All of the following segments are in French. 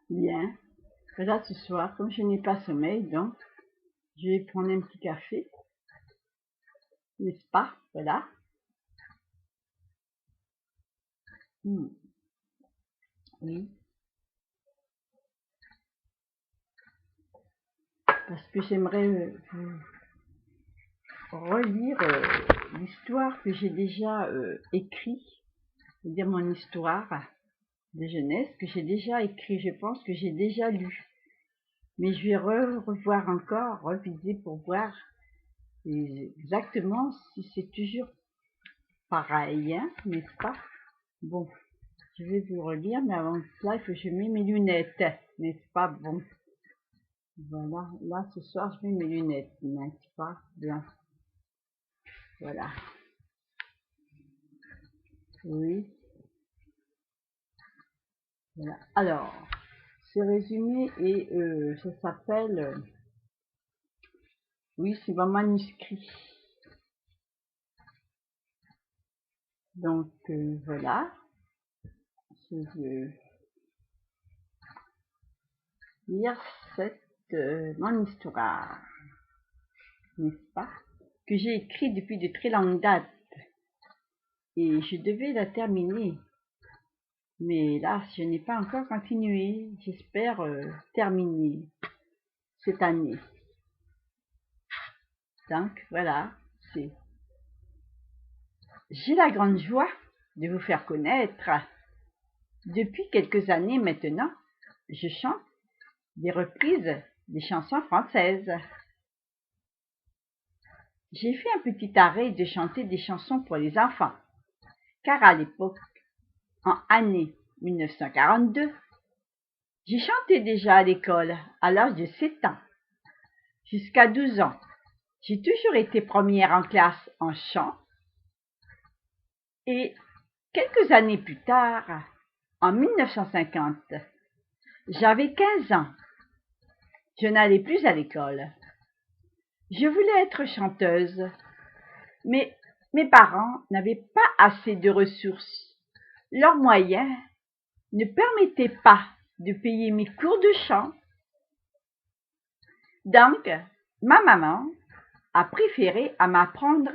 Bien. Voilà, ce soir, comme je n'ai pas sommeil, donc, je vais prendre un petit café, n'est-ce pas? Voilà. Oui. Parce que j'aimerais vous relire l'histoire que j'ai déjà écrite, c'est-à-dire mon histoire de jeunesse que j'ai déjà écrit, je pense que j'ai déjà lu. Mais je vais revoir encore, reviser pour voir exactement si c'est toujours pareil, hein, n'est-ce pas? Bon, je vais vous relire, mais avant cela, il faut que je mette mes lunettes, n'est-ce pas? Bon, voilà, là, ce soir, je mets mes lunettes, n'est-ce pas? Bien, voilà, oui, voilà. Alors, ce résumé et ça s'appelle, oui, c'est mon manuscrit. Donc, voilà, je veux lire mon histoire, n'est-ce pas? Que j'ai écrit depuis de très longues dates et je devais la terminer. Mais là, je n'ai pas encore continué. J'espère terminer cette année. Donc voilà, c'est. J'ai la grande joie de vous faire connaître. Depuis quelques années maintenant, je chante des reprises des chansons françaises. J'ai fait un petit arrêt de chanter des chansons pour les enfants, car à l'époque, en année 1942, j'ai chanté déjà à l'école à l'âge de 7 ans, jusqu'à 12 ans. J'ai toujours été première en classe en chant et quelques années plus tard, en 1950, j'avais 15 ans. Je n'allais plus à l'école. Je voulais être chanteuse, mais mes parents n'avaient pas assez de ressources. Leurs moyens ne permettaient pas de payer mes cours de chant. Donc, ma maman a préféré à m'apprendre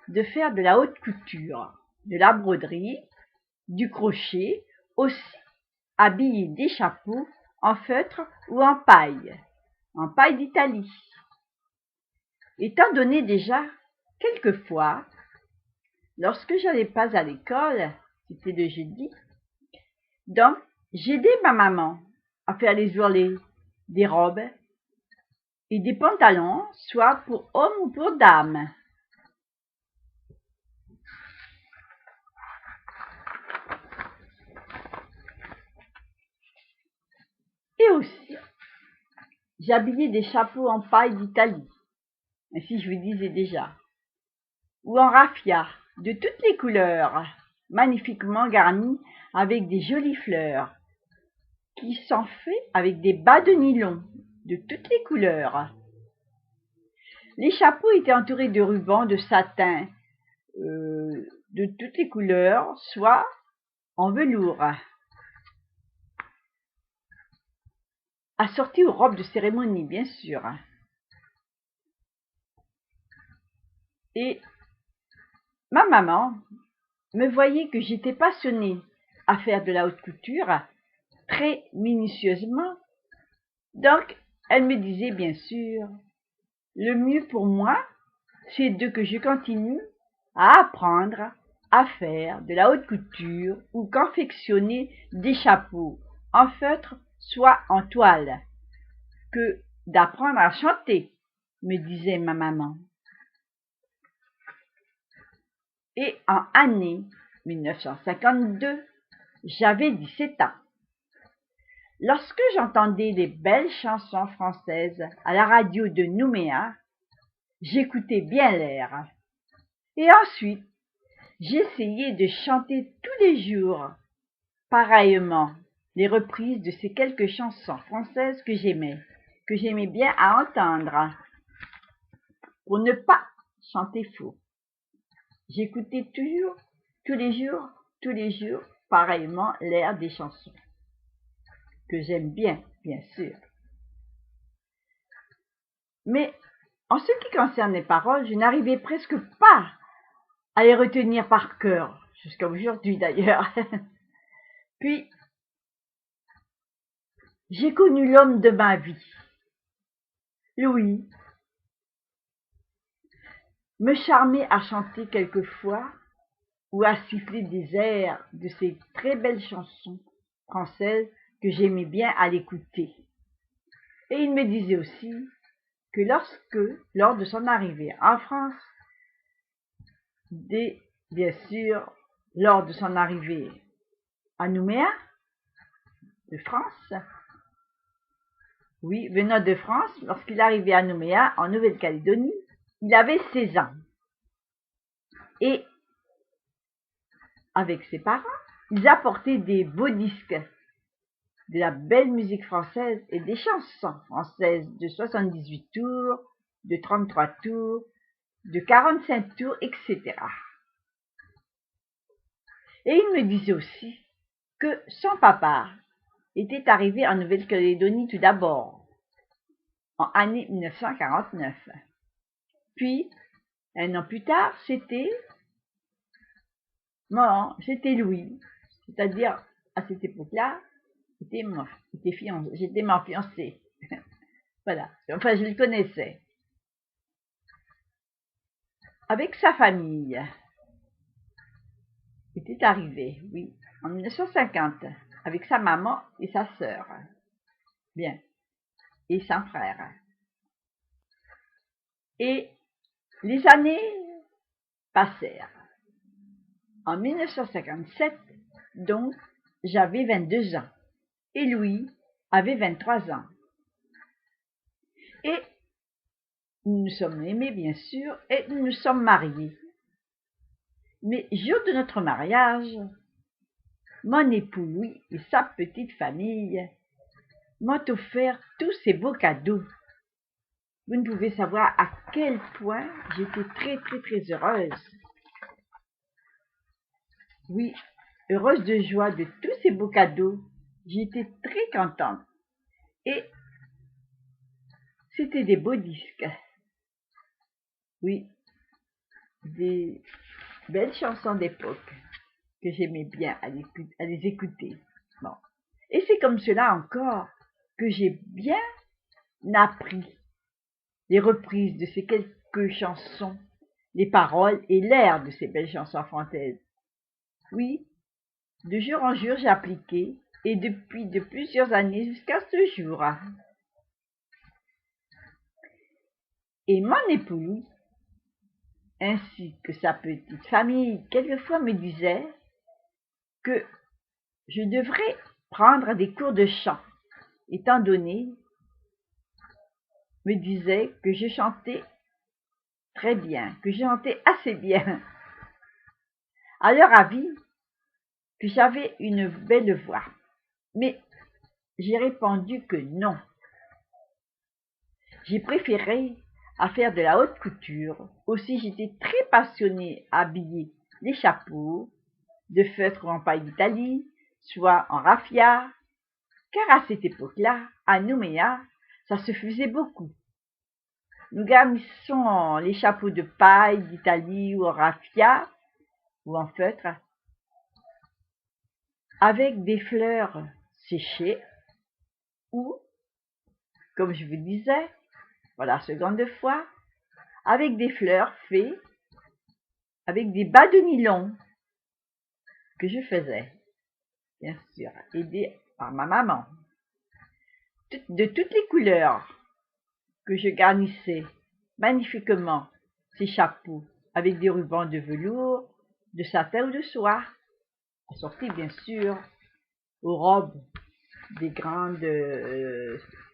de faire de la haute couture, de la broderie, du crochet, aussi habiller des chapeaux en feutre ou en paille d'Italie. Étant donné déjà, quelquefois, lorsque j'allais pas à l'école, c'était le jeudi, donc j'aidais ma maman à faire les ourlets des robes et des pantalons, soit pour hommes ou pour dames. Et aussi, j'habillais des chapeaux en paille d'Italie, ainsi je vous disais déjà, ou en raffia, de toutes les couleurs, magnifiquement garnis avec des jolies fleurs, qui sont faits avec des bas de nylon, de toutes les couleurs. Les chapeaux étaient entourés de rubans de satin, de toutes les couleurs, soit en velours, assortis aux robes de cérémonie, bien sûr. Et ma maman me voyait que j'étais passionnée à faire de la haute couture, très minutieusement. Donc, elle me disait bien sûr, le mieux pour moi, c'est que je continue à apprendre à faire de la haute couture ou confectionner des chapeaux en feutre, soit en toile, que d'apprendre à chanter, me disait ma maman. Et en année 1952, j'avais 17 ans. Lorsque j'entendais les belles chansons françaises à la radio de Nouméa, j'écoutais bien l'air. Et ensuite, j'essayais de chanter tous les jours, pareillement, les reprises de ces quelques chansons françaises que j'aimais bien à entendre, pour ne pas chanter faux. J'écoutais toujours, tous les jours, pareillement, l'air des chansons. que j'aime bien, bien sûr. Mais en ce qui concerne les paroles, je n'arrivais presque pas à les retenir par cœur, jusqu'à aujourd'hui d'ailleurs. Puis, j'ai connu l'homme de ma vie, Louis, me charmait à chanter quelquefois ou à siffler des airs de ces très belles chansons françaises que j'aimais bien à l'écouter. Et il me disait aussi que lors de son arrivée en France, bien sûr, lors de son arrivée à Nouméa, de France, oui, venant de France, lorsqu'il arrivait à Nouméa, en Nouvelle-Calédonie, il avait 16 ans. Et avec ses parents, ils apportaient des beaux disques, de la belle musique française et des chansons françaises de 78 tours, de 33 tours, de 45 tours, etc. Et il me disait aussi que son papa était arrivé en Nouvelle-Calédonie tout d'abord, en année 1949. Puis, un an plus tard, c'était Louis, c'est-à-dire à cette époque-là, j'étais ma fiancée. Voilà, enfin je le connaissais. Avec sa famille, il était arrivé, oui, en 1950, avec sa maman et sa sœur. Bien, et son frère. Et les années passèrent. En 1957, donc, j'avais 22 ans et Louis avait 23 ans. Et nous nous sommes aimés, bien sûr, et nous nous sommes mariés. Mais jour de notre mariage, mon époux Louis et sa petite famille m'ont offert tous ces beaux cadeaux. Vous ne pouvez savoir à quel point j'étais très, très, très heureuse. Oui, heureuse de joie de tous ces beaux cadeaux. J'étais très contente. Et c'était des beaux disques. Oui, des belles chansons d'époque que j'aimais bien à les écouter. Bon. Et c'est comme cela encore que j'ai bien appris les reprises de ces quelques chansons, les paroles et l'air de ces belles chansons françaises. Oui, de jour en jour j'ai appliqué, et depuis de plusieurs années jusqu'à ce jour. Et mon époux, ainsi que sa petite famille, quelquefois me disaient que je devrais prendre des cours de chant, étant donné, me disaient que je chantais très bien, que je chantais assez bien. À leur avis, que j'avais une belle voix. Mais j'ai répondu que non. J'ai préféré à faire de la haute couture. Aussi, j'étais très passionnée à habiller les chapeaux de feutre en paille d'Italie, soit en raffia, car à cette époque-là, à Nouméa, ça se faisait beaucoup. Nous garnissons les chapeaux de paille d'Italie ou en raffia ou en feutre avec des fleurs séchées ou, comme je vous disais, pour la seconde fois, avec des fleurs faites avec des bas de nylon que je faisais, bien sûr, aidée par ma maman, de toutes les couleurs que je garnissais magnifiquement ces chapeaux avec des rubans de velours, de satin ou de soie, assortis bien sûr aux robes des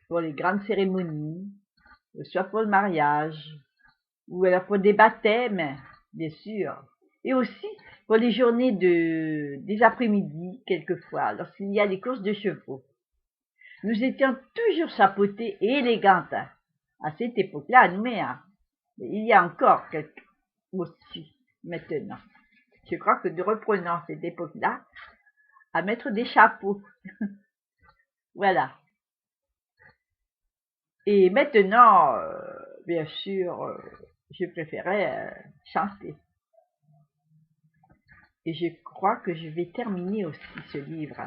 pour les grandes cérémonies, soit pour le mariage, ou alors pour des baptêmes, bien sûr, et aussi pour les journées des après-midi, quelquefois, lorsqu'il y a des courses de chevaux. Nous étions toujours chapeautés et élégantes à cette époque-là à Nouméa. Il y a encore quelques aussi maintenant. Je crois que nous reprenons cette époque-là à mettre des chapeaux. Voilà. Et maintenant, bien sûr, je préférais chanter. Et je crois que je vais terminer aussi ce livre.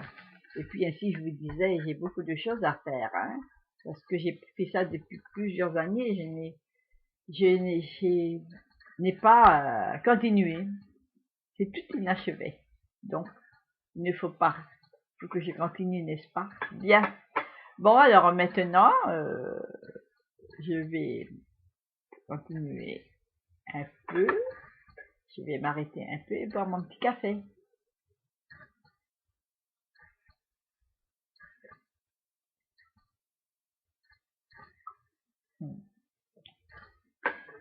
Et puis ainsi, je vous disais, j'ai beaucoup de choses à faire, hein, parce que j'ai fait ça depuis plusieurs années. Je n'ai pas continué. C'est tout inachevé. Donc, il ne faut pas. Il faut que je continue, n'est-ce pas? Bien. Bon, alors maintenant, je vais continuer un peu. Je vais m'arrêter un peu et boire mon petit café.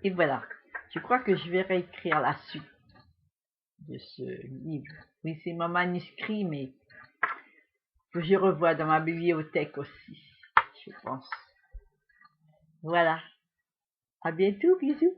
Et voilà. Je crois que je vais réécrire la suite de ce livre. Oui, c'est mon manuscrit, mais que je revois dans ma bibliothèque aussi, je pense. Voilà. À bientôt, bisous.